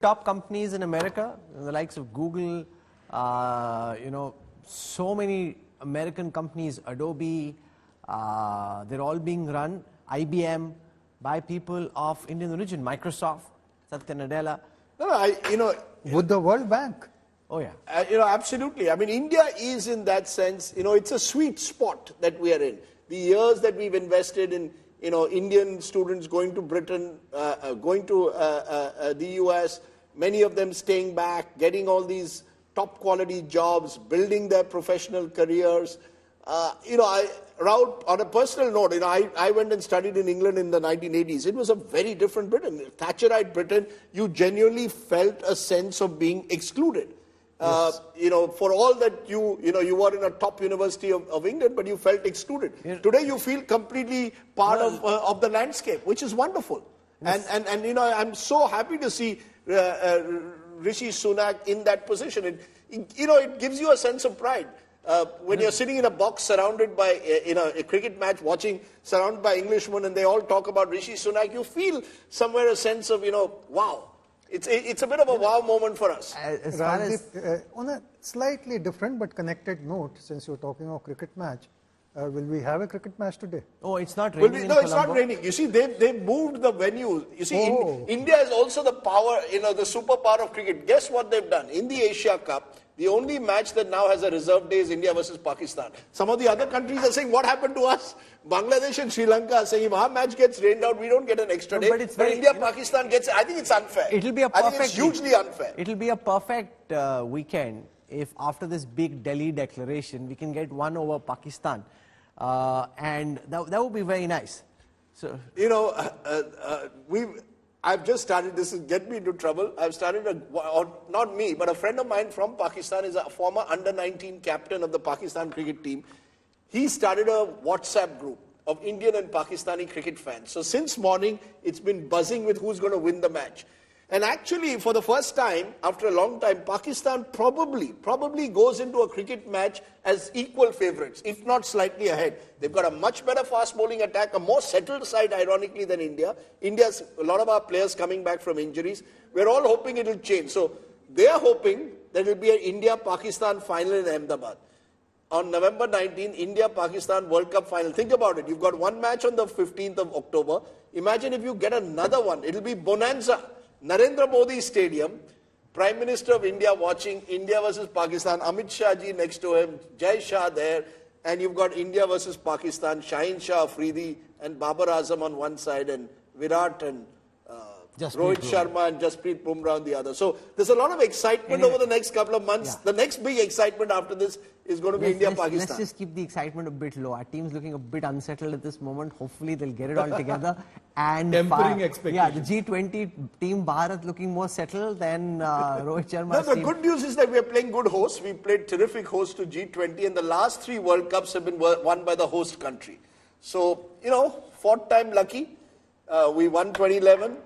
top companies in America, the likes of Google, so many American companies, Adobe, they're all being run, IBM, by people of Indian origin, Microsoft, Satya Nadella. With the World Bank. Oh yeah. Absolutely. I mean, India is in that sense, it's a sweet spot that we are in. The years that we've invested in, Indian students going to Britain, going to the US, many of them staying back, getting all these top quality jobs, building their professional careers. Raut, on a personal note, I went and studied in England in the 1980s. It was a very different Britain. Thatcherite Britain, you genuinely felt a sense of being excluded. Yes. For all that you were in a top university of England, but you felt excluded. Yeah. Today you feel completely part of the landscape, which is wonderful. Yes. And I'm so happy to see Rishi Sunak in that position. It gives you a sense of pride. When you're sitting in a box surrounded by, a cricket match, surrounded by Englishmen, and they all talk about Rishi Sunak, you feel somewhere a sense of, wow. It's a bit of a wow moment for us. On a slightly different but connected note, since you're talking of cricket match, will we have a cricket match today? Oh, it's not raining. No, it's not raining. You see, they moved the venue. You see, India is also the power, the superpower of cricket. Guess what they've done? In the Asia Cup, the only match that now has a reserve day is India versus Pakistan. Some of the other countries are saying, what happened to us? Bangladesh and Sri Lanka are saying, if our match gets rained out, we don't get an extra day. But India, Pakistan gets, I think it's unfair. It'll be a perfect, I think it's hugely unfair. It'll be a perfect weekend if after this big Delhi declaration, we can get one over Pakistan. And that would be very nice. So, I've just started, this will get me into trouble. I've started, not me, but a friend of mine from Pakistan is a former under-19 captain of the Pakistan cricket team. He started a WhatsApp group of Indian and Pakistani cricket fans. So since morning, it's been buzzing with who's going to win the match. And actually, for the first time, after a long time, Pakistan probably goes into a cricket match as equal favourites, if not slightly ahead. They've got a much better fast bowling attack, a more settled side, ironically, than India. India's, a lot of our players coming back from injuries. We're all hoping it'll change. So they are hoping that it'll be an India-Pakistan final in Ahmedabad. On November 19, India-Pakistan World Cup final. Think about it. You've got one match on the 15th of October. Imagine if you get another one. It'll be bonanza. Narendra Modi Stadium, Prime Minister of India watching India versus Pakistan, Amit Shah ji next to him, Jai Shah there, and you've got India versus Pakistan, Shaheen Shah Afridi and Babar Azam on one side, and Virat and Rohit Sharma and Jasprit Bumrah on the other. So there's a lot of excitement over the next couple of months. Yeah. The next big excitement after this is going to be India-Pakistan. Let's just keep the excitement a bit low. Our team's looking a bit unsettled at this moment. Hopefully they'll get it all together. And tempering expectations. Yeah, the G20 team Bharat looking more settled than Rohit Sharma's team. The good news is that we are playing good hosts. We played terrific hosts to G20, and the last 3 World Cups have been won by the host country. So, fourth time lucky. We won 2011.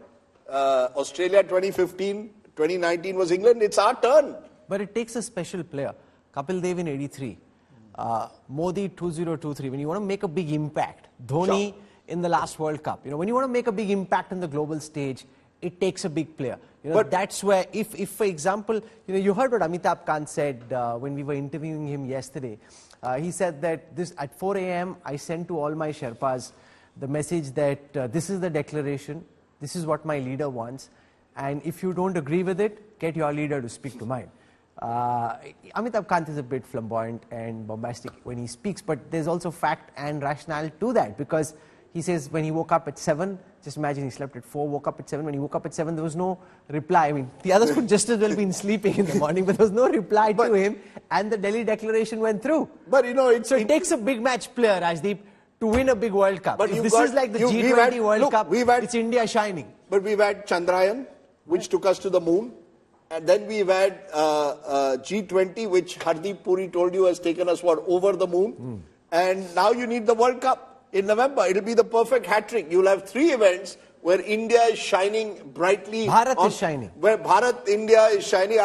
Australia 2015, 2019 was England. It's our turn. But it takes a special player. Kapil Dev in 83, Modi 2023. When you want to make a big impact, Dhoni in the last World Cup. When you want to make a big impact on the global stage, it takes a big player. But that's where, if for example, you heard what Amitabh Kant said when we were interviewing him yesterday. He said that at 4 a.m. I sent to all my Sherpas the message that this is the declaration. This is what my leader wants, and if you don't agree with it, get your leader to speak to mine. Amitabh Kant is a bit flamboyant and bombastic when he speaks, but there's also fact and rationale to that, because he says when he woke up at 7, just imagine he slept at 4, woke up at 7. When he woke up at 7, there was no reply. I mean, the others could just as well been sleeping in the morning, but there was no reply to him, and the Delhi declaration went through. But so it takes a big match player, Rajdeep, to win a big World Cup. But if this is like the G20 World Cup, it's India shining. But we've had Chandrayaan, which took us to the moon. And then we've had G20, which Hardeep Puri told you has taken us, over the moon. And now you need the World Cup in November. It'll be the perfect hat-trick. You'll have 3 events where India is shining brightly. Bharat is shining. Where Bharat, India is shining.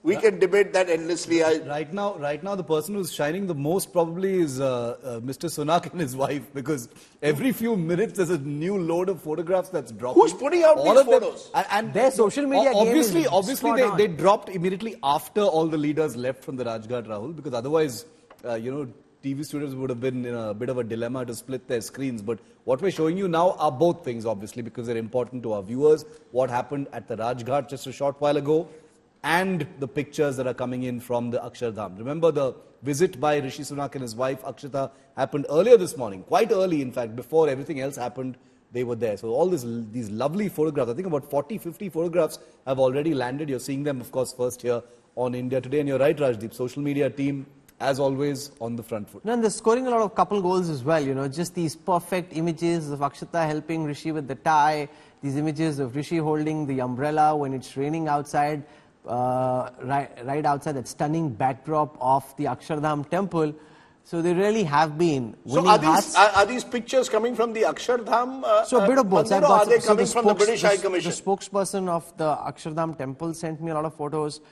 We can debate that endlessly. Right now, the person who's shining the most probably is Mr. Sunak and his wife, because every few minutes there's a new load of photographs that's dropping. Who's putting out these photos? And their social media obviously, game is they dropped immediately after all the leaders left from the Rajghat, Rahul, because otherwise, TV studios would have been in a bit of a dilemma to split their screens. But what we're showing you now are both things, obviously, because they're important to our viewers. What happened at the Rajghat just a short while ago, and the pictures that are coming in from the Akshardham. Remember, the visit by Rishi Sunak and his wife Akshita happened earlier this morning, quite early in fact, before everything else happened, they were there. So all these lovely photographs, I think about 40, 50 photographs have already landed. You're seeing them, of course, first here on India Today. And you're right, Rajdeep, social media team, as always, on the front foot. And they're scoring a lot of couple goals as well, just these perfect images of Akshita helping Rishi with the tie, these images of Rishi holding the umbrella when it's raining outside, right outside that stunning backdrop of the Akshardham temple. So they really have been winning hearts. Are these pictures coming from the Akshardham? So a bit of both. Or are they coming from the British High Commission? The spokesperson of the Akshardham temple sent me a lot of photos.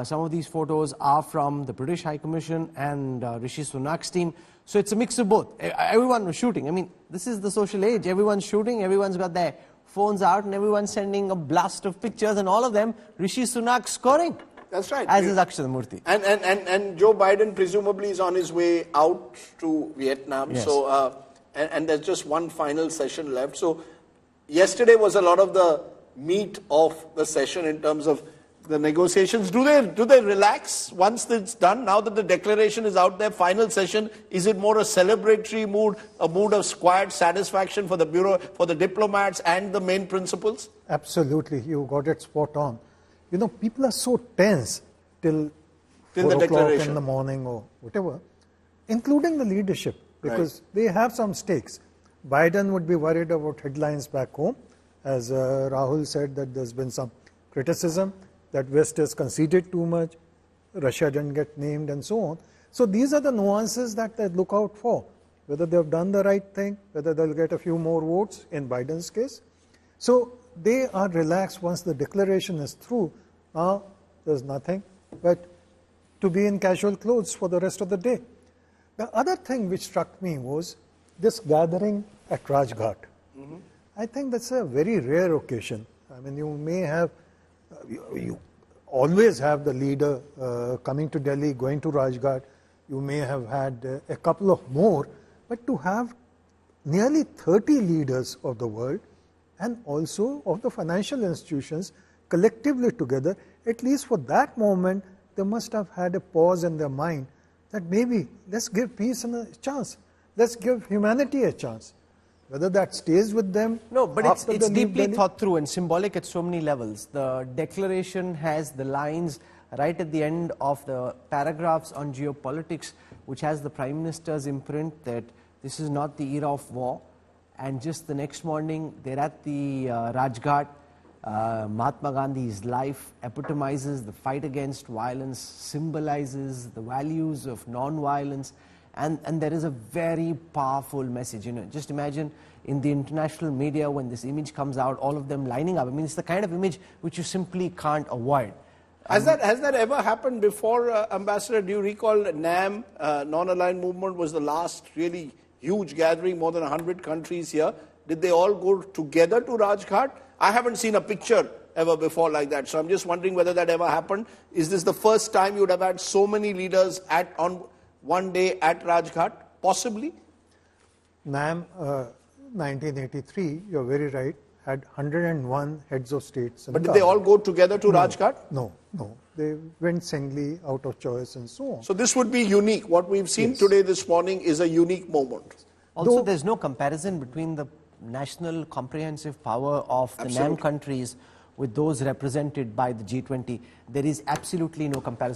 Some of these photos are from the British High Commission and Rishi Sunak's team. So it's a mix of both. Everyone was shooting. I mean, this is the social age. Everyone's shooting. Everyone's got their phones out and everyone's sending a blast of pictures, and all of them, Rishi Sunak scoring. That's right. As is Akshay Murthy. And Joe Biden presumably is on his way out to Vietnam. Yes. So and there's just one final session left. So yesterday was a lot of the meat of the session in terms of the negotiations. Do they relax once it's done? Now that the declaration is out there, final session, is it more a celebratory mood, a mood of quiet satisfaction for the bureau, for the diplomats and the main principals? Absolutely, you got it spot on. People are so tense till 4 the o'clock declaration in the morning or whatever, including the leadership, because they have some stakes. Biden would be worried about headlines back home, as Rahul said that there's been some criticism that West has conceded too much, Russia didn't get named, and so on. So these are the nuances that they look out for, whether they've done the right thing, whether they'll get a few more votes in Biden's case. So they are relaxed once the declaration is through. Now there's nothing but to be in casual clothes for the rest of the day. The other thing which struck me was this gathering at Rajghat. I think that's a very rare occasion. I mean, you may have you always have the leader coming to Delhi, going to Rajghat. You may have had a couple of more, but to have nearly 30 leaders of the world and also of the financial institutions collectively together, at least for that moment, they must have had a pause in their mind that maybe let's give peace a chance. Let's give humanity a chance. Whether that stays with them. No, but it's deeply thought through and symbolic at so many levels. The declaration has the lines right at the end of the paragraphs on geopolitics, which has the Prime Minister's imprint that this is not the era of war. And just the next morning, they're at the Rajghat. Mahatma Gandhi's life epitomizes the fight against violence, symbolizes the values of non-violence. And there is a very powerful message. Just imagine in the international media when this image comes out, all of them lining up. I mean, it's the kind of image which you simply can't avoid. Has that ever happened before, Ambassador? Do you recall NAM, Non-Aligned Movement, was the last really huge gathering, more than 100 countries here. Did they all go together to Rajghat? I haven't seen a picture ever before like that. So I'm just wondering whether that ever happened. Is this the first time you would have had so many leaders on one day at Rajghat? Possibly. NAM 1983, you're very right, had 101 heads of states. But did they all go together to Rajghat? No. They went singly, out of choice, and so on. So this would be unique. What we've seen today, this morning, is a unique moment. Also, there's no comparison between the national comprehensive power of the NAM countries with those represented by the G20. There is absolutely no comparison.